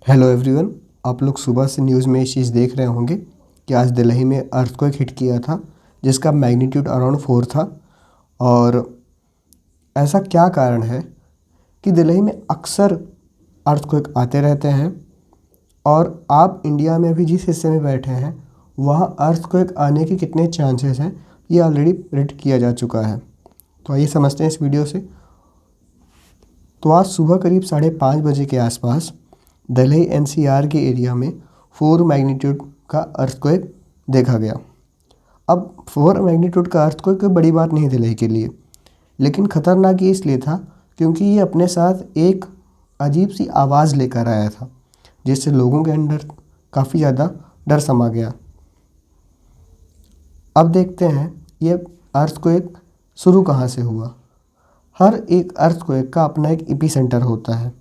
Hello everyone. आप लोग सुबह से न्यूज़ में इस चीज़ देख रहे होंगे कि आज दिल्ली में अर्थक्वेक हिट किया था जिसका मैग्नीट्यूड अराउंड 4 था। और ऐसा क्या कारण है कि दिल्ली में अक्सर अर्थक्वेक आते रहते हैं और आप इंडिया में अभी जिस हिस्से में बैठे हैं वहाँ अर्थक्वेक आने के कितने चांसेस हैं ये ऑलरेडी प्रेडिक्ट किया जा चुका है। तो आइए समझते हैं इस वीडियो से। तो आज सुबह करीब 5:30 बजे के आसपास दिल्ली एनसीआर के एरिया में 4 मैग्नीट्यूड का अर्थक्वेक देखा गया। अब 4 मैग्नीट्यूड का अर्थक्वेक कोई बड़ी बात नहीं दिल्ली के लिए, लेकिन ख़तरनाक ये इसलिए था क्योंकि ये अपने साथ एक अजीब सी आवाज़ लेकर आया था जिससे लोगों के अंदर काफ़ी ज़्यादा डर समा गया। अब देखते हैं ये अर्थक्वेक शुरू कहाँ से हुआ। हर एक अर्थक्वेक का अपना एक एपिसेंटर होता है।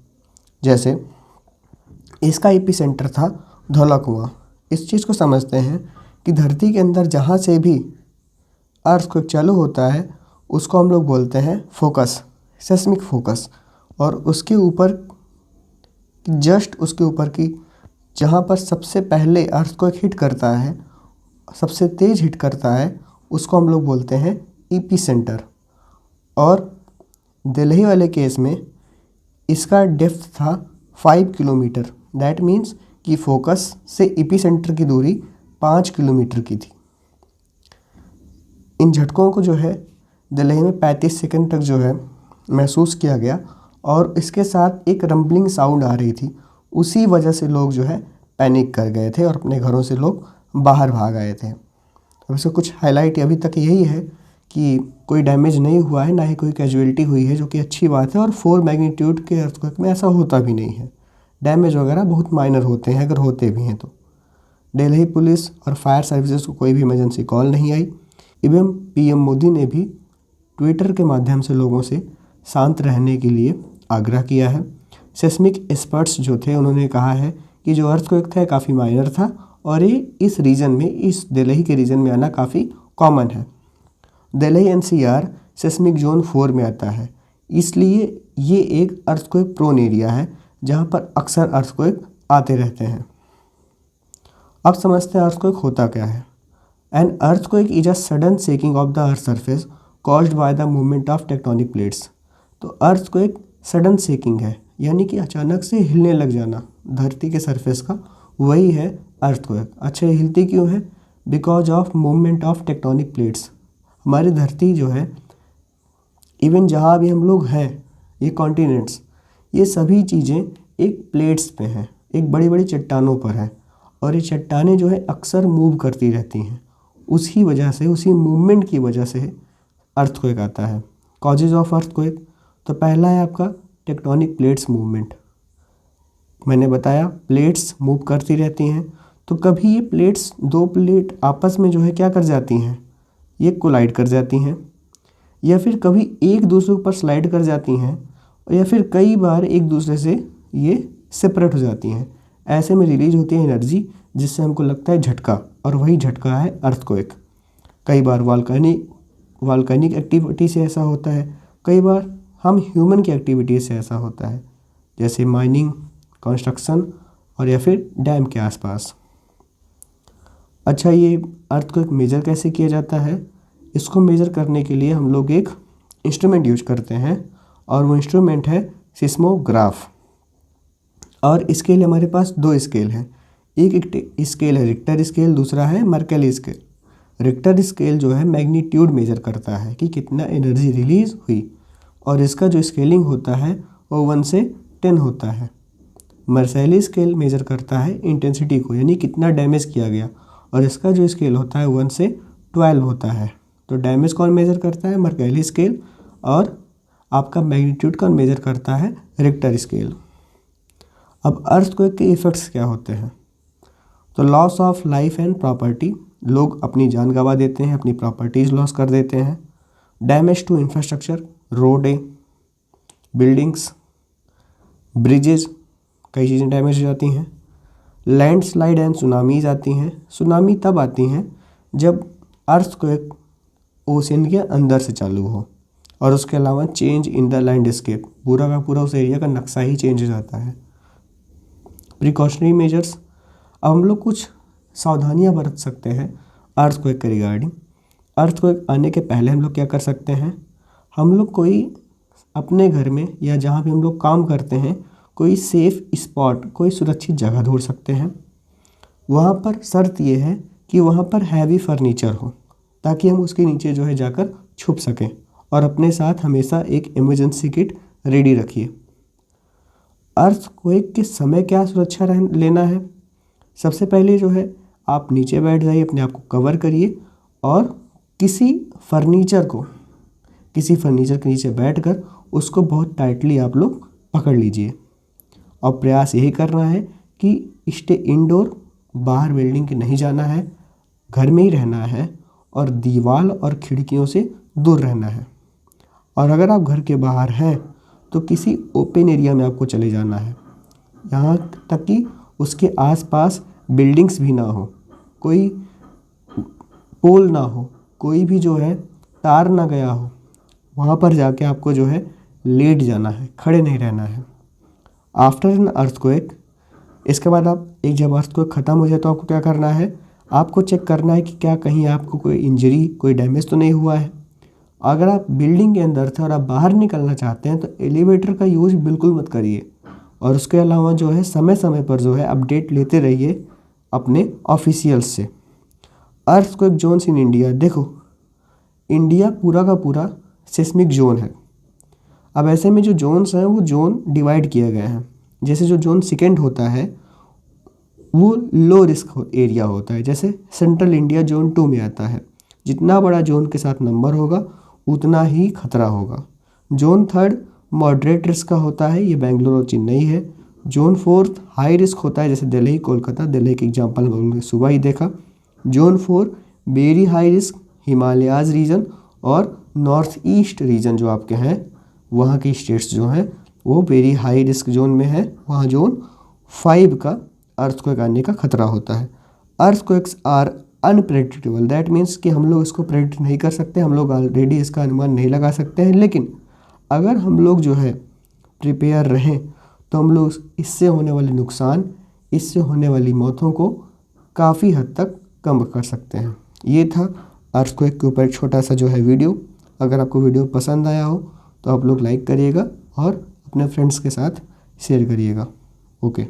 जैसे इसका एपिसेंटर था धौलाकुआं। इस चीज़ को समझते हैं कि धरती के अंदर जहाँ से भी अर्थक्वेक चालू होता है उसको हम लोग बोलते हैं फोकस, सेस्मिक फोकस। और उसके ऊपर जस्ट उसके ऊपर की जहाँ पर सबसे पहले अर्थक्वेक हिट करता है, सबसे तेज़ हिट करता है, उसको हम लोग बोलते हैं एपिसेंटर। और दिल्ली वाले केस में इसका डेप्थ था 5 किलोमीटर। दैट मीन्स कि फोकस से एपिसेंटर की दूरी 5 किलोमीटर की थी। इन झटकों को जो है दिल्ली में 35 सेकंड तक जो है महसूस किया गया और इसके साथ एक रंबलिंग साउंड आ रही थी। उसी वजह से लोग जो है पैनिक कर गए थे और अपने घरों से लोग बाहर भाग आए थे। अब इसका कुछ हाईलाइट अभी तक यही है कि कोई डैमेज नहीं हुआ है, ना ही कोई कैजुअलिटी हुई है, जो कि अच्छी बात है। और 4 मैग्नीट्यूड के अर्थक्वेक में ऐसा होता भी नहीं है। डैमेज वगैरह बहुत माइनर होते हैं, अगर होते भी हैं तो। दिल्ली पुलिस और फायर सर्विसेज को कोई भी इमरजेंसी कॉल नहीं आई। इवन पीएम मोदी ने भी ट्विटर के माध्यम से लोगों से शांत रहने के लिए आग्रह किया है। सेस्मिक एक्सपर्ट्स जो थे उन्होंने कहा है कि जो अर्थक्वेक था काफ़ी माइनर था और ये इस रीजन में, इस दिल्ली के रीजन में आना काफ़ी कॉमन है। दिल्ली एनसीआर सेस्मिक जोन 4 में आता है, इसलिए ये एक अर्थक्वेक प्रोन एरिया है जहाँ पर अक्सर अर्थक्वेक आते रहते हैं। अब समझते हैं अर्थक्वेक होता क्या है। An earthquake is a sudden shaking of the earth surface caused by the movement of tectonic plates. तो अर्थक्वेक सडन शेकिंग है, यानी कि अचानक से हिलने लग जाना धरती के सरफेस का, वही है अर्थक्वेक। अच्छा, हिलती क्यों है? Because of movement of tectonic plates. हमारी धरती जो है, इवन जहाँ भी हम लोग हैं, ये कॉन्टिनेंट्स, ये सभी चीज़ें एक प्लेट्स पे हैं, एक बड़ी बड़ी चट्टानों पर हैं। और ये चट्टानें जो है अक्सर मूव करती रहती हैं। उसी वजह से, उसी मूवमेंट की वजह से अर्थक्वेक आता है। कॉजेज ऑफ अर्थक्वेक, तो पहला है आपका टेक्टोनिक प्लेट्स मूवमेंट। मैंने बताया प्लेट्स मूव करती रहती हैं, तो कभी ये प्लेट्स, दो प्लेट आपस में जो है क्या कर जाती हैं, ये कोलाइड कर जाती हैं, या फिर कभी एक दूसरे ऊपर स्लाइड कर जाती हैं, या फिर कई बार एक दूसरे से ये सेपरेट हो जाती हैं। ऐसे में रिलीज होती है एनर्जी जिससे हमको लगता है झटका, और वही झटका है अर्थक्वेक। कई बार वॉल्केनिक एक्टिविटी से ऐसा होता है, कई बार हम ह्यूमन की एक्टिविटी से ऐसा होता है, जैसे माइनिंग, कंस्ट्रक्शन और या फिर डैम के आसपास। अच्छा, ये अर्थक्वेक मेजर कैसे किया जाता है? इसको मेजर करने के लिए हम लोग एक इंस्ट्रूमेंट यूज करते हैं और वो इंस्ट्रूमेंट है सिस्मोग्राफ। और इसके लिए हमारे पास 2 स्केल हैं। एक स्केल है रिक्टर स्केल, दूसरा है मर्केली स्केल। रिक्टर स्केल जो है मैग्नीट्यूड मेजर करता है कि कितना एनर्जी रिलीज हुई, और इसका जो स्केलिंग होता है वो 1 से 10 होता है। मर्केली स्केल मेजर करता है इंटेंसिटी को, यानी कितना डैमेज किया गया, और इसका जो स्केल होता है 1 से 12 होता है। तो डैमेज कौन मेजर करता है? Mercalli scale. और आपका मैग्नीट्यूड कौन मेजर करता है? Richter scale. अब अर्थक्वेक के इफ़ेक्ट्स क्या होते हैं? तो loss of life and property, लोग अपनी जान गंवा देते हैं, अपनी प्रॉपर्टीज़ लॉस कर देते हैं। डैमेज टू इंफ्रास्ट्रक्चर, रोडें, बिल्डिंग्स, ब्रिजेज, कई चीज़ें डैमेज हो जाती हैं। लैंडस्लाइड एंड सुनामीज आती हैं। सुनामी तब आती हैं जब अर्थक्वेक ओशन के अंदर से चालू हो, और उसके अलावा चेंज इन द लैंडस्केप, पूरा का पूरा उस एरिया का नक्शा ही चेंज हो जाता है। Precautionary measures. अब हम लोग कुछ सावधानियां बरत सकते हैं अर्थक्वेक के रिगार्डिंग। अर्थक्वेक आने के पहले हम लोग क्या कर सकते हैं, हम लोग कोई अपने घर में या जहाँ भी हम लोग काम करते हैं कोई सेफ स्पॉट, कोई सुरक्षित जगह ढूंढ सकते हैं। वहाँ पर शर्त ये है कि वहाँ पर हैवी फर्नीचर हो, ताकि हम उसके नीचे जो है जाकर छुप सकें। और अपने साथ हमेशा एक इमरजेंसी किट रेडी रखिए। अर्थक्वेक के समय क्या सुरक्षा लेना है, सबसे पहले जो है आप नीचे बैठ जाइए, अपने आप को कवर करिए और किसी फर्नीचर के नीचे बैठकर उसको बहुत टाइटली आप लोग पकड़ लीजिए। और प्रयास यही करना है कि स्टे इंडोर, बाहर बिल्डिंग के नहीं जाना है, घर में ही रहना है और दीवार और खिड़कियों से दूर रहना है। और अगर आप घर के बाहर हैं तो किसी ओपन एरिया में आपको चले जाना है, यहाँ तक कि उसके आसपास बिल्डिंग्स भी ना हो, कोई पोल ना हो, कोई भी जो है तार ना गया हो, वहाँ पर जाके आपको जो है लेट जाना है, खड़े नहीं रहना है। आफ्टर एन अर्थक्वेक, इसके बाद आप जब अर्थक्वेक ख़त्म हो जाए तो आपको क्या करना है, आपको चेक करना है कि क्या कहीं आपको कोई इंजरी, कोई डैमेज तो नहीं हुआ है। अगर आप बिल्डिंग के अंदर थे और आप बाहर निकलना चाहते हैं तो एलिवेटर का यूज बिल्कुल मत करिए। और उसके अलावा जो है समय समय पर जो है अपडेट लेते रहिए अपने ऑफिशियल्स से। अर्थक्वेक जोन्स इन इंडिया, देखो इंडिया पूरा का पूरा सिस्मिक जोन है। अब ऐसे में जो जोन्स हैं वो जोन डिवाइड किए गए हैं। जैसे जो जोन सेकेंड होता है वो लो रिस्क एरिया होता है, जैसे सेंट्रल इंडिया जोन 2 में आता है। जितना बड़ा जोन के साथ नंबर होगा उतना ही खतरा होगा। जोन थर्ड मॉडरेट रिस्क का होता है, ये बेंगलोर और चेन्नई है। जोन फोर्थ हाई रिस्क होता है, जैसे दिल्ली, कोलकाता। दिल्ली का एग्जाम्पल हमने सुबह ही देखा। Zone 4 very high risk, Himalayas region और नॉर्थ ईस्ट रीजन जो आपके हैं, वहाँ की स्टेट्स जो हैं वो वेरी हाई रिस्क जोन में है। वहाँ जोन 5 का अर्थक्वेक आने का खतरा होता है। Earthquakes are unpredictable, that means कि हम लोग इसको प्रेडिक्ट नहीं कर सकते, हम लोग ऑलरेडी इसका अनुमान नहीं लगा सकते हैं। लेकिन अगर हम लोग जो है प्रिपेयर रहें तो हम लोग इससे होने वाले नुकसान, इससे होने वाली मौतों को काफ़ी हद तक कम कर सकते हैं। ये था अर्थक्वेक के ऊपर एक छोटा सा जो है वीडियो। अगर आपको वीडियो पसंद आया हो तो आप लोग लाइक करिएगा और अपने फ्रेंड्स के साथ शेयर करिएगा। ओके।